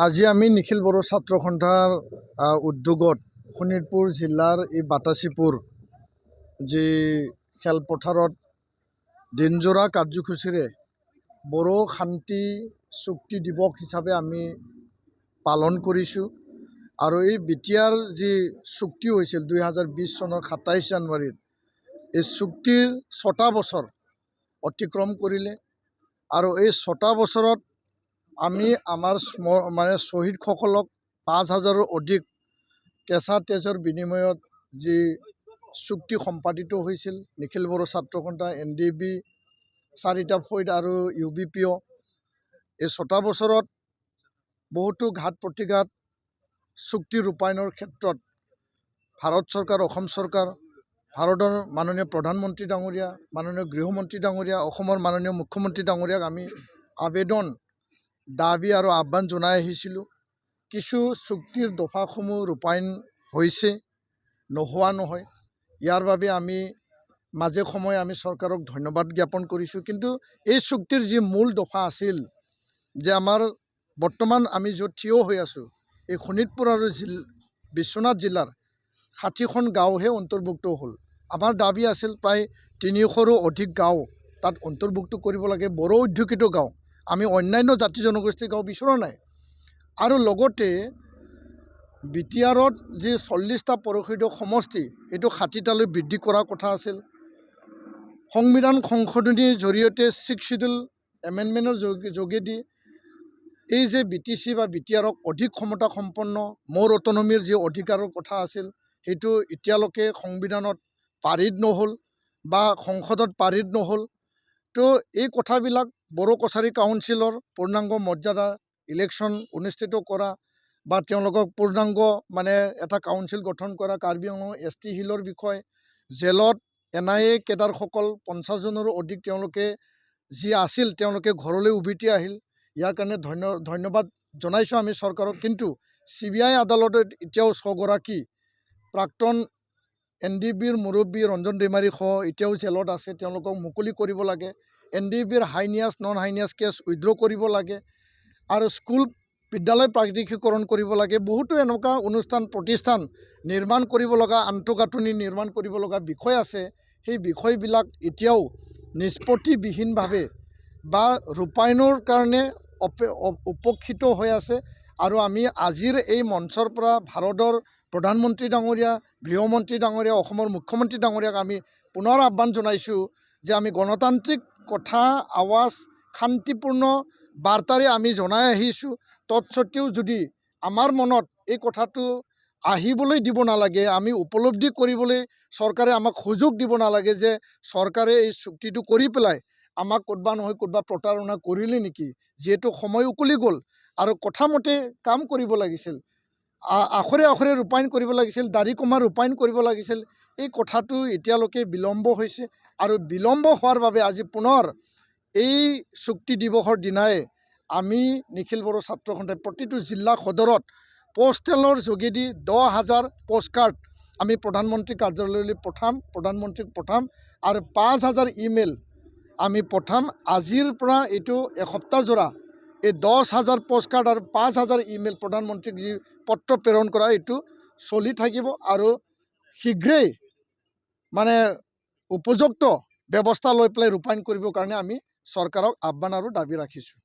আজি আমি নিখিল বড়ো ছাত্ৰ সন্থাৰ উদ্যোগত শোণিতপুৰ জিলাৰ এই বাটাচীপুৰ যি খেলপথাৰত দিনজোৰা কাৰ্যসূচীৰে বড়ো শান্তি চুক্তি দিৱস হিচাপে আমি পালন কৰিছোঁ। আৰু এই বিটিআৰ যি চুক্তি হৈছিল 2020 চনৰ 27 জানুৱাৰীত, এই চুক্তিৰ 6টা বছৰ অতিক্ৰম কৰিলে। আৰু এই 6টা বছৰত আমি আমাৰ শ্বহীদসকলক 5,000ৰো অধিক কেঁচা তেজৰ বিনিময়ত যি চুক্তি সম্পাদিত হৈছিল, নিখিল বড়ো ছাত্ৰ সন্থা, NDB, 4টা ফৈদ আৰু UBPO, এই 6টা বছৰত বহুতো ঘাত প্ৰতিঘাত চুক্তি ৰূপায়ণৰ ক্ষেত্ৰত ভাৰত চৰকাৰ, অসম চৰকাৰ, ভাৰতৰ মাননীয় প্ৰধানমন্ত্ৰী ডাঙৰীয়া, মাননীয় গৃহমন্ত্ৰী ডাঙৰীয়া, অসমৰ মাননীয় মুখ্যমন্ত্ৰী ডাঙৰীয়াক আমি আবেদন, দাবী আৰু আহ্বান জনাই আহিছিলোঁ। কিছু চুক্তিৰ দফাসমূহ ৰূপায়ণ হৈছে, নোহোৱা নহয়। ইয়াৰ বাবে আমি মাজে সময়ে আমি চৰকাৰক ধন্যবাদ জ্ঞাপন কৰিছোঁ। কিন্তু এই চুক্তিৰ যি মূল দফা আছিল যে আমাৰ বৰ্তমান আমি য'ত থিয় হৈ আছোঁ, এই শোণিতপুৰ আৰু বিশ্বনাথ জিলাৰ 60খন গাঁওহে অন্তৰ্ভুক্ত হ'ল। আমাৰ দাবী আছিল প্ৰায় 300ৰো অধিক গাঁও তাত অন্তৰ্ভুক্ত কৰিব লাগে, বড়ো অধ্যুষিত গাঁও। আমি অন্যান্য জাতি জনগোষ্ঠীৰ গাঁও বিচৰা নাই। আৰু লগতে বিটিআৰত যি 40টা পৌৰসদস্য সমষ্টি, এইটো 60টালৈ বৃদ্ধি কৰাৰ কথা আছিল। সংবিধান সংশোধনীৰ জৰিয়তে 6th Schedule এমেণ্ডমেণ্টৰ যোগেদি এই যে BTC বা বিটিআৰক অধিক ক্ষমতা সম্পন্ন মোৰ অটনমিৰ যি অধিকাৰৰ কথা আছিল, সেইটো এতিয়ালৈকে সংবিধানত পাৰিত নহ'ল বা সংসদত পাৰিত নহ'ল। তো এই কথাবিলাক বড়ো কছাৰী কাউন্সিলৰ পূৰ্ণাংগ মৰ্যাদা ইলেকশ্যন অনুষ্ঠিত কৰা বা তেওঁলোকক পূৰ্ণাংগ এটা কাউন্সিল গঠন কৰা, কাৰ্বি আংলং ST হিলৰ বিষয়, জেলত NIA কেডাৰসকল 50জনৰো অধিক তেওঁলোকে যি আছিল তেওঁলোকে ঘৰলৈ উভতি আহিল। ইয়াৰ কাৰণে ধন্যবাদ জনাইছোঁ আমি চৰকাৰক। কিন্তু CBI আদালতত এতিয়াও 6গৰাকী প্ৰাক্তন NDBৰ মুৰব্বী ৰঞ্জন দৈমাৰীসহ এতিয়াও জেলত আছে, তেওঁলোকক মুকলি কৰিব লাগে। NDBৰ হাইনিয়াছ নন হাইনিয়াছ কেছ উইথড্ৰ কৰিব লাগে আৰু স্কুল বিদ্যালয় প্ৰাকৃতিকীকৰণ কৰিব লাগে। বহুতো এনেকুৱা অনুষ্ঠান প্ৰতিষ্ঠান নিৰ্মাণ কৰিব লগা, আন্তঃগাঁথনি নিৰ্মাণ কৰিব লগা বিষয় আছে। সেই বিষয়বিলাক এতিয়াও নিষ্পত্তিবিহীনভাৱে বা ৰূপায়ণৰ কাৰণে উপেক্ষিত হৈ আছে। আৰু আমি আজিৰ এই মঞ্চৰ পৰা ভাৰতৰ প্ৰধানমন্ত্ৰী ডাঙৰীয়া, গৃহমন্ত্ৰী ডাঙৰীয়া, অসমৰ মুখ্যমন্ত্ৰী ডাঙৰীয়াক আমি পুনৰ আহ্বান জনাইছোঁ যে আমি গণতান্ত্ৰিক কথা, আৱাজ, শান্তিপূৰ্ণ বাৰ্তাৰে আমি জনাই আহিছোঁ। তৎসত্ত্বেও যদি আমাৰ মনত এই কথাটো আহিবলৈ দিব নালাগে, আমি উপলব্ধি কৰিবলৈ চৰকাৰে আমাক সুযোগ দিব নালাগে যে চৰকাৰে এই চুক্তিটো কৰি পেলাই আমাক ক'তবা নহয় ক'তবা প্ৰতাৰণা কৰিলে নেকি। যিহেতু সময় উকলি গ'ল আৰু কথামতে কাম কৰিব লাগিছিল, আখৰে আখৰে ৰূপায়ণ কৰিব লাগিছিল, দাড়ি কমা ৰূপায়ণ কৰিব লাগিছিল। এই কথাটো এতিয়ালৈকে বিলম্ব হৈছে আৰু বিলম্ব হোৱাৰ বাবে আজি পুনৰ এই চুক্তি দিৱসৰ দিনাই আমি নিখিল বড়ো ছাত্ৰ সন্থাই প্ৰতিটো জিলা সদৰত পোষ্টেলৰ যোগেদি 10,000 পোষ্টকাৰ্ড আমি প্ৰধানমন্ত্ৰী কাৰ্যালয়লৈ পঠাম, প্ৰধানমন্ত্ৰীক পঠাম আৰু 5,000 ইমেইল আমি পঠাম। আজিৰ পৰা এইটো এসপ্তাহজোৰা এই 10,000 পোষ্টকাৰ্ড আৰু 5,000 ইমেইল প্ৰধানমন্ত্ৰীক যি পত্ৰ প্ৰেৰণ কৰা, এইটো চলি থাকিব আৰু শীঘ্ৰেই উপযুক্ত ব্যৱস্থা লৈ পেলাই ৰূপায়ণ কৰিবৰ কাৰণে আমি চৰকাৰক আহ্বান আৰু দাবী ৰাখিছোঁ।